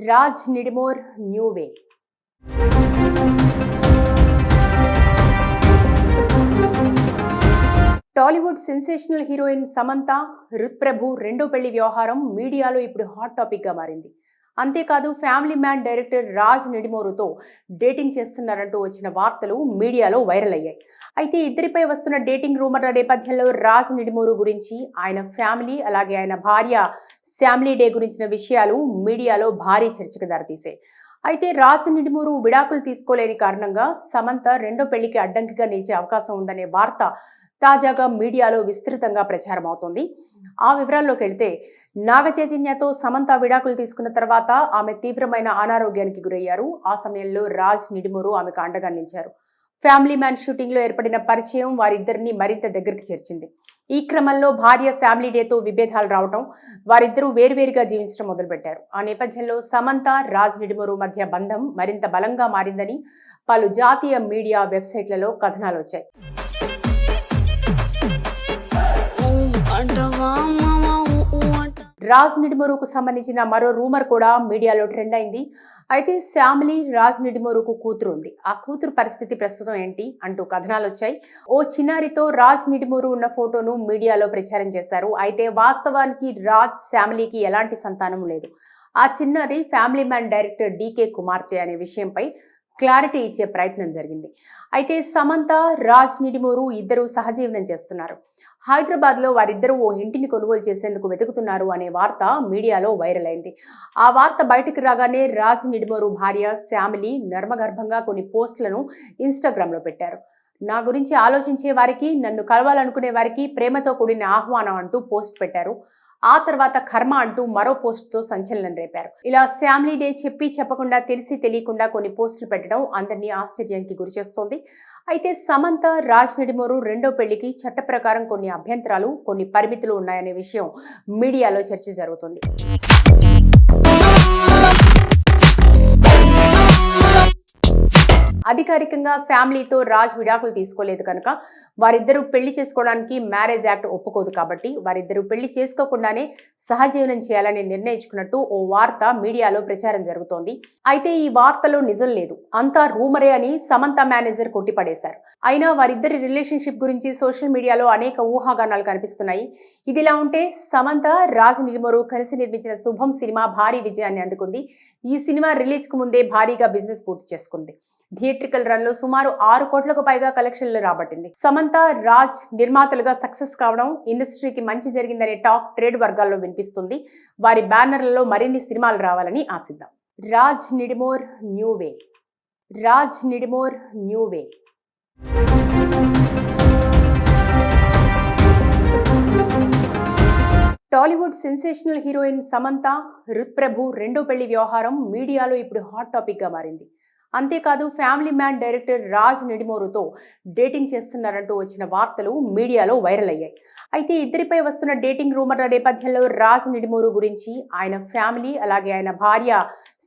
Raj Nidimoru new way. Tollywood sensational heroine Samantha, Ruth Prabhu రెండో పెళ్లి వ్యవహారం మీడియాలో ఇప్పుడు హాట్ టాపిక్ గా మారింది. అంతేకాదు ఫ్యామిలీ మ్యాన్ డైరెక్టర్ రాజ్ నిడిమోరుతో డేటింగ్ చేస్తున్నారంటూ వచ్చిన వార్తలు మీడియాలో వైరల్ అయ్యాయి. అయితే ఇద్దరిపై వస్తున్న డేటింగ్ రూమర్ల నేపథ్యంలో రాజ్ నిడిమోరు గురించి, ఆయన ఫ్యామిలీ అలాగే ఆయన భార్య ఫ్యామిలీ డే గురించిన విషయాలు మీడియాలో భారీ చర్చకు దారితీశాయి. అయితే రాజ్ నిడిమూరు విడాకులు తీసుకోలేని కారణంగా సమంత రెండో పెళ్లికి అడ్డంకిగా నిలిచే అవకాశం ఉందనే వార్త తాజాగా మీడియాలో విస్తృతంగా ప్రచారం అవుతోంది. ఆ వివరాల్లోకి వెళితే, నాగ చైతన్యతో సమంత విడాకులు తీసుకున్న తర్వాత ఆమె తీవ్రమైన అనారోగ్యానికి గురయ్యారు. ఆ సమయంలో రాజ్ నిడిమూరు ఆమెకు అండగా నిలిచారు. ఫ్యామిలీ మ్యాన్ షూటింగ్ లో ఏర్పడిన పరిచయం వారిద్దరిని మరింత దగ్గరికి చేర్చింది. ఈ క్రమంలో భార్య ఫ్యామిలీ డేతో విభేదాలు రావటం, వారిద్దరూ వేర్వేరుగా జీవించడం మొదలుపెట్టారు. ఆ నేపథ్యంలో సమంత, రాజ్ నిడిమూరు మధ్య బంధం మరింత బలంగా మారిందని పలు జాతీయ మీడియా వెబ్సైట్లలో కథనాలు వచ్చాయి. రాజ్ నిడిమూరుకు సంబంధించిన మరో రూమర్ కూడా మీడియాలో ట్రెండ్ అయింది. అయితే ఫ్యామిలీ రాజ్ నిడిమూరుకు కూతురు ఉంది. ఆ కూతురు పరిస్థితి ప్రస్తుతం ఏంటి అంటూ కథనాలు వచ్చాయి. ఓ చిన్నారితో రాజ్ నిడిమూరు ఉన్న ఫోటోను మీడియాలో ప్రచారం చేశారు. అయితే వాస్తవానికి రాజ్ ఫ్యామిలీకి ఎలాంటి సంతానం లేదు. ఆ చిన్నారి ఫ్యామిలీ మ్యాన్ డైరెక్టర్ డీకే కుమార్తె అనే విషయంపై క్లారిటీ ఇచ్చే ప్రయత్నం జరిగింది. అయితే సమంత, రాజ్ నిడిమూరు ఇద్దరు సహజీవనం చేస్తున్నారు. హైదరాబాద్లో వారిద్దరూ ఓ ఇంటిని కొనుగోలు చేసేందుకు వెతుకుతున్నారు అనే వార్త మీడియాలో వైరల్ అయింది. ఆ వార్త బయటకు రాగానే రాజ్ నిడిమూరు భార్య ఫ్యామిలీ నర్మగర్భంగా కొన్ని పోస్టులను ఇన్స్టాగ్రామ్లో పెట్టారు. నా గురించి ఆలోచించే వారికి, నన్ను కలవాలనుకునే వారికి ప్రేమతో కూడిన ఆహ్వానం అంటూ పోస్ట్ పెట్టారు. ఆ తర్వాత కర్మ అంటూ మరో పోస్టుతో సంచలనం రేపారు. ఇలా ఫ్యామిలీ డే చెప్పి చెప్పకుండా, తెలిసి తెలియకుండా కొన్ని పోస్టులు పెట్టడం అందరినీ ఆశ్చర్యానికి గురిచేస్తోంది. అయితే సమంత, రాజ్ నిడిమూరు రెండో పెళ్లికి చట్ట ప్రకారం కొన్ని అభ్యంతరాలు, కొన్ని పరిమితులు ఉన్నాయనే విషయం మీడియాలో చర్చ జరుగుతుంది. అధికారికంగా ఫ్యామిలీతో రాజ్ విడాకులు తీసుకోలేదు కనుక వారిద్దరూ పెళ్లి చేసుకోవడానికి మ్యారేజ్ యాక్ట్ ఒప్పుకోదు. కాబట్టి వారిద్దరూ పెళ్లి చేసుకోకుండానే సహజీవనం చేయాలని నిర్ణయించుకున్నట్టు ఓ వార్త మీడియాలో ప్రచారం జరుగుతోంది. అయితే ఈ వార్తలో నిజం లేదు, అంతా రూమరే అని సమంత మేనేజర్ కొట్టిపడేశారు. అయినా వారిద్దరి రిలేషన్షిప్ గురించి సోషల్ మీడియాలో అనేక ఊహాగానాలు కనిపిస్తున్నాయి. ఇదిలా ఉంటే సమంత, రాజ్ నిడిమూరు కలిసి నిర్మించిన శుభం సినిమా భారీ విజయాన్ని అందుకుంది. ఈ సినిమా రిలీజ్ కు ముందే భారీగా బిజినెస్ పూర్తి చేసుకుంది. థియేట్రికల్ రన్ లో సుమారు 6 కోట్లకు పైగా కలెక్షన్లు రాబట్టింది. సమంత, రాజ్ నిర్మాతలుగా సక్సెస్ కావడం ఇండస్ట్రీకి మంచి జరిగిందనే టాక్ ట్రేడ్ వర్గాల్లో వినిపిస్తుంది. వారి బ్యానర్లలో మరిన్ని సినిమాలు రావాలని ఆశిద్దాం. Raj Nidimoru new way. Raj Nidimoru new way. Tollywood sensational heroine Samantha, Ruth Prabhu రెండో పెళ్లి వ్యవహారం మీడియాలో ఇప్పుడు హాట్ టాపిక్ గా మారింది. అంతేకాదు ఫ్యామిలీ మ్యాన్ డైరెక్టర్ రాజ్ నిడిమూరుతో డేటింగ్ చేస్తున్నారంటూ వచ్చిన వార్తలు మీడియాలో వైరల్ అయ్యాయి. అయితే ఇద్దరిపై వస్తున్న డేటింగ్ రూమర్ల నేపథ్యంలో రాజ్ నిడిమూరు గురించి, ఆయన ఫ్యామిలీ అలాగే ఆయన భార్య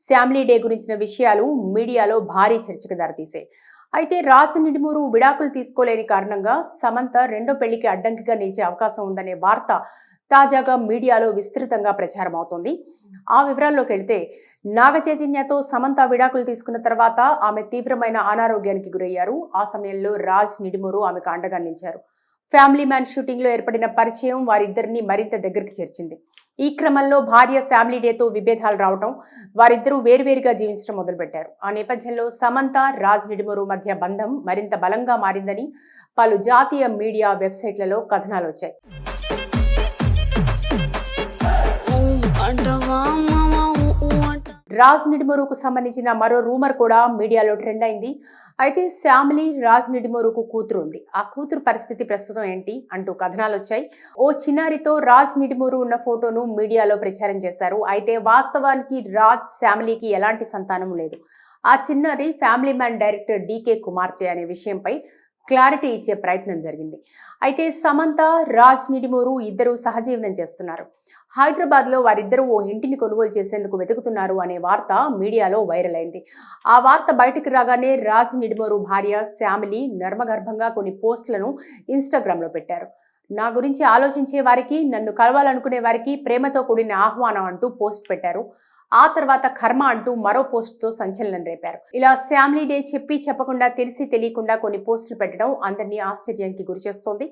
ఫ్యామిలీ డే గురించిన విషయాలు మీడియాలో భారీ చర్చకు దారితీశాయి. అయితే రాజ్ నిడిమూరు విడాకులు తీసుకోలేని కారణంగా సమంత రెండో పెళ్లికి అడ్డంకిగా నిలిచే అవకాశం ఉందనే వార్త తాజాగా మీడియాలో విస్తృతంగా ప్రచారం అవుతోంది. ఆ వివరాల్లోకి వెళితే, నాగ చైతన్యతో సమంత విడాకులు తీసుకున్న తర్వాత ఆమె తీవ్రమైన అనారోగ్యానికి గురయ్యారు. ఆ సమయంలో రాజ్ నిడిమూరు ఆమెకు అండగా నిలిచారు. ఫ్యామిలీ మ్యాన్ షూటింగ్ లో ఏర్పడిన పరిచయం వారిద్దరిని మరింత దగ్గరికి చేర్చింది. ఈ క్రమంలో భార్య ఫ్యామిలీ డేతో విభేదాలు రావటం, వారిద్దరూ వేర్వేరుగా జీవించడం మొదలుపెట్టారు. ఆ నేపథ్యంలో సమంత, రాజ్ నిడిమూరు మధ్య బంధం మరింత బలంగా మారిందని పలు జాతీయ మీడియా వెబ్సైట్లలో కథనాలు వచ్చాయి. రాజ్ నిడిమూరుకు సంబంధించిన మరో రూమర్ కూడా మీడియాలో ట్రెండ్ అయింది. అయితే ఫ్యామిలీ రాజ్ నిడిమూరుకు కూతురు ఉంది. ఆ కూతురు పరిస్థితి ప్రస్తుతం ఏంటి అంటూ కథనాలు వచ్చాయి. ఓ చిన్నారితో రాజ్ నిడిమూరు ఉన్న ఫోటోను మీడియాలో ప్రచారం చేశారు. అయితే వాస్తవానికి రాజ్ ఫ్యామిలీకి ఎలాంటి సంతానం లేదు. ఆ చిన్నారి ఫ్యామిలీ మ్యాన్ డైరెక్టర్ డీకే కుమార్తె అనే విషయంపై క్లారిటీ ఇచ్చే ప్రయత్నం జరిగింది. అయితే సమంత, రాజ్ నిడిమూరు ఇద్దరు సహజీవనం చేస్తున్నారు. హైదరాబాద్లో వారిద్దరూ ఓ ఇంటిని కొనుగోలు చేసేందుకు వెతుకుతున్నారు అనే వార్త మీడియాలో వైరల్ అయింది. ఆ వార్త బయటకు రాగానే రాజ్ నిడిమూరు భార్య ఫ్యామిలీ నర్మగర్భంగా కొన్ని పోస్టులను ఇన్స్టాగ్రామ్లో పెట్టారు. నా గురించి ఆలోచించే వారికి, నన్ను కలవాలనుకునే వారికి ప్రేమతో కూడిన ఆహ్వానం అంటూ పోస్ట్ పెట్టారు. ఆ తర్వాత కర్మ అంటూ మరో పోస్టుతో సంచలనం రేపారు. ఇలా ఫ్యామిలీ డే చెప్పి చెప్పకుండా తెలిసి తెలియకుండా కొన్ని పోస్టులు పెట్టడం అందరినీ ఆశ్చర్యానికి గురిచేస్తోంది.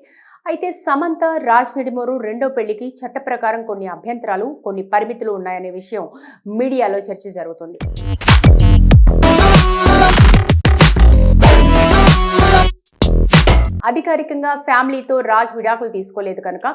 అయితే సమంత రాజ్ నిడిమోరు రెండో పెళ్లికి చట్ట ప్రకారం కొన్ని అభ్యంతరాలు, కొన్ని పరిమితులు ఉన్నాయనే విషయం మీడియాలో చర్చ జరుగుతుంది. అధికారికంగా ఫ్యామిలీతో రాజ్ విడాకులు తీసుకోలేదు కనుక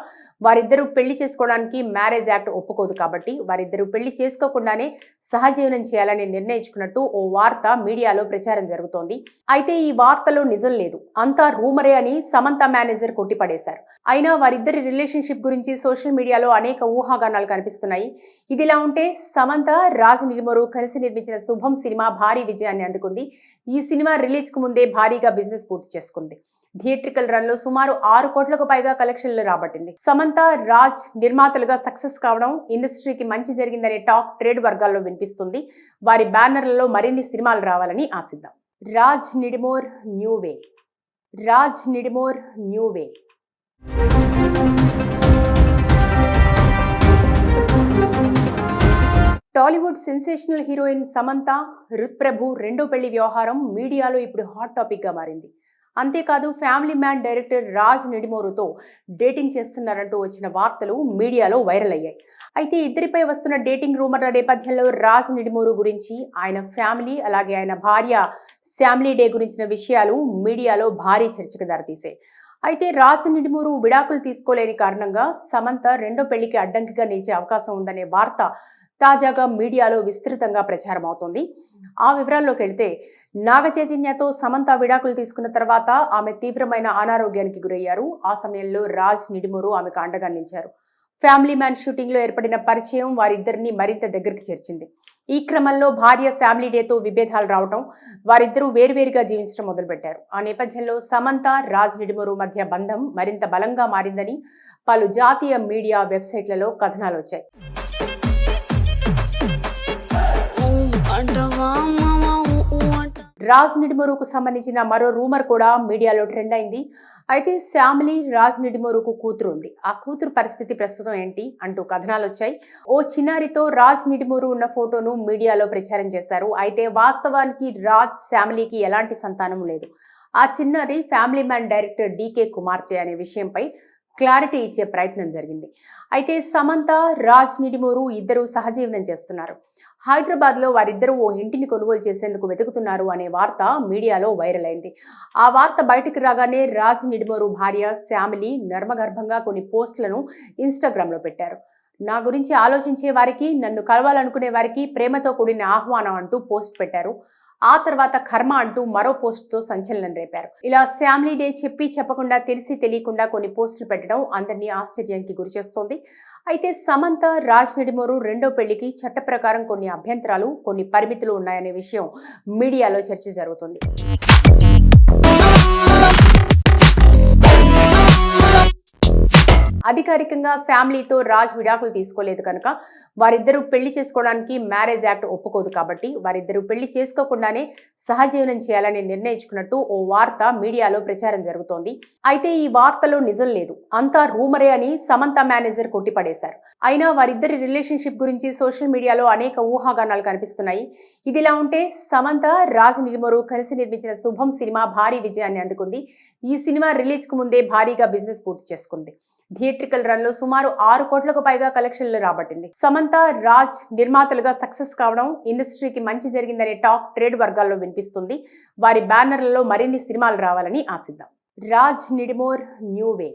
వారిద్దరూ పెళ్లి చేసుకోవడానికి మ్యారేజ్ యాక్ట్ ఒప్పుకోదు కాబట్టి వారిద్దరూ పెళ్లి చేసుకోకుండానే సహజీవనం చేయాలని నిర్ణయించుకున్నట్టు ఓ వార్త మీడియాలో ప్రచారం జరుగుతోంది. అయితే ఈ వార్తలో నిజం లేదు, అంతా రూమరే అని సమంత మేనేజర్ కొట్టిపడేశారు. అయినా వారిద్దరి రిలేషన్షిప్ గురించి సోషల్ మీడియాలో అనేక ఊహాగానాలు కనిపిస్తున్నాయి. ఇదిలా ఉంటే సమంత రాజ్ నిడిమోరు కలిసి నిర్మించిన శుభం సినిమా భారీ విజయాన్ని అందుకుంది. ఈ సినిమా రిలీజ్ కు ముందే భారీగా బిజినెస్ పూర్తి చేసుకుంది. థియేట్రికల్ రన్ లో సుమారు 6 కోట్లకు పైగా కలెక్షన్లు రాబట్టింది. సమంత రాజ్ నిర్మాతలుగా సక్సెస్ కావడం ఇండస్ట్రీకి మంచి జరిగిందనే టాక్ ట్రేడ్ వర్గాల్లో వినిపిస్తుంది. వారి బ్యానర్లలో మరిన్ని సినిమాలు రావాలని ఆశిద్దాం. Raj Nidimoru new way. Raj Nidimoru new way. Tollywood sensational heroine Samantha Ruth Prabhu రెండో పెళ్లి వ్యవహారం మీడియాలో ఇప్పుడు హాట్ టాపిక్ గా మారింది. అంతేకాదు ఫ్యామిలీ మ్యాన్ డైరెక్టర్ రాజ్ నిడిమోరుతో డేటింగ్ చేస్తున్నారంటూ వచ్చిన వార్తలు మీడియాలో వైరల్ అయ్యాయి. అయితే ఇద్దరిపై వస్తున్న డేటింగ్ రూమర్ల నేపథ్యంలో రాజ్ నిడిమోరు గురించి, ఆయన ఫ్యామిలీ అలాగే ఆయన భార్య ఫ్యామిలీ డే గురించిన విషయాలు మీడియాలో భారీ చర్చకు దారితీశాయి. అయితే రాజ్ నిడిమోరు విడాకులు తీసుకోలేని కారణంగా సమంత రెండో పెళ్లికి అడ్డంకిగా నిలిచే అవకాశం ఉందనే వార్త తాజాగా మీడియాలో విస్తృతంగా ప్రచారం అవుతోంది. ఆ వివరాల్లోకి వెళితే నాగ చైతన్యతో సమంత విడాకులు తీసుకున్న తర్వాత ఆమె తీవ్రమైన అనారోగ్యానికి గురయ్యారు. ఆ సమయంలో రాజ్ నిడిమోరు ఆమెకు అండగా నిలిచారు. ఫ్యామిలీ మ్యాన్ షూటింగ్ లో ఏర్పడిన పరిచయం వారిద్దరిని మరింత దగ్గరికి చేర్చింది. ఈ క్రమంలో భార్య ఫ్యామిలీ డేతో విభేదాలు రావడం, వారిద్దరూ వేర్వేరుగా జీవించడం మొదలుపెట్టారు. ఆ నేపథ్యంలో సమంత రాజ్ నిడిమోరు మధ్య బంధం మరింత బలంగా మారిందని పలు జాతీయ మీడియా వెబ్సైట్లలో కథనాలు వచ్చాయి. రాజ్ నిడిమోరుకు సంబంధించిన మరో రూమర్ కూడా మీడియాలో ట్రెండ్ అయింది. అయితే ఫ్యామిలీ రాజ్ నిడిమోరుకు కూతురు ఉంది. ఆ కూతురు పరిస్థితి ప్రస్తుతం ఏంటి అంటూ కథనాలు వచ్చాయి. ఓ చిన్నారితో రాజ్ నిడిమోరు ఉన్న ఫోటోను మీడియాలో ప్రచారం చేశారు. అయితే వాస్తవానికి రాజ్ ఫ్యామిలీకి ఎలాంటి సంతానం లేదు. ఆ చిన్నారి ఫ్యామిలీ మ్యాన్ డైరెక్టర్ డీకే కుమార్తె అనే విషయంపై క్లారిటీ ఇచ్చే ప్రయత్నం జరిగింది. అయితే సమంత రాజ్ నిడిమోరు ఇద్దరు సహజీవనం చేస్తున్నారు. హైదరాబాద్ లో వారిద్దరూ ఓ ఇంటిని కొనుగోలు చేసేందుకు వెతుకుతున్నారు అనే వార్త మీడియాలో వైరల్ అయింది. ఆ వార్త బయటకు రాగానే రాజ్ నిడిమోరు భార్య ఫ్యామిలీ నర్మగర్భంగా కొన్ని పోస్టులను ఇన్స్టాగ్రామ్ లో పెట్టారు. నా గురించి ఆలోచించే వారికి, నన్ను కలవాలనుకునే వారికి ప్రేమతో కూడిన ఆహ్వానం అంటూ పోస్ట్ పెట్టారు. ఆ తర్వాత కర్మ అంటూ మరో పోస్టుతో సంచలనం రేపారు. ఇలా ఫ్యామిలీ డే చెప్పి చెప్పకుండా తెలిసి తెలియకుండా కొన్ని పోస్టులు పెట్టడం అందరినీ ఆశ్చర్యానికి గురిచేస్తోంది. అయితే సమంత రాజ్ నిడిమోరు రెండో పెళ్లికి చట్ట ప్రకారం కొన్ని అభ్యంతరాలు, కొన్ని పరిమితులు ఉన్నాయనే విషయం మీడియాలో చర్చ జరుగుతుంది. అధికారికంగా ఫ్యామిలీతో రాజ్ విడాకులు తీసుకోలేదు కనుక వారిద్దరూ పెళ్లి చేసుకోవడానికి మ్యారేజ్ యాక్ట్ ఒప్పుకోదు కాబట్టి వారిద్దరూ పెళ్లి చేసుకోకుండానే సహజీవనం చేయాలని నిర్ణయించుకున్నట్టు ఓ వార్త మీడియాలో ప్రచారం జరుగుతోంది. అయితే ఈ వార్తలో నిజం లేదు, అంతా రూమరే అని సమంత మేనేజర్ కొట్టిపడేశారు. అయినా వారిద్దరి రిలేషన్షిప్ గురించి సోషల్ మీడియాలో అనేక ఊహాగానాలు కనిపిస్తున్నాయి. ఇదిలా ఉంటే సమంత రాజ్ నిడిమోరు కలిసి నిర్మించిన శుభం సినిమా భారీ విజయాన్ని అందుకుంది. ఈ సినిమా రిలీజ్ కు ముందే భారీగా బిజినెస్ పూర్తి చేసుకుంది. థియేట్రికల్ రన్ లో సుమారు 6 కోట్లకు పైగా కలెక్షన్లు రాబట్టింది. సమంత రాజ్ నిర్మాతలుగా సక్సెస్ కావడం ఇండస్ట్రీకి మంచి జరిగిందనే టాక్ ట్రేడ్ వర్గాల్లో వినిపిస్తుంది. వారి బ్యానర్లలో మరిన్ని సినిమాలు రావాలని ఆశిద్దాం. రాజ్ నిడిమోర్ న్యూ వే.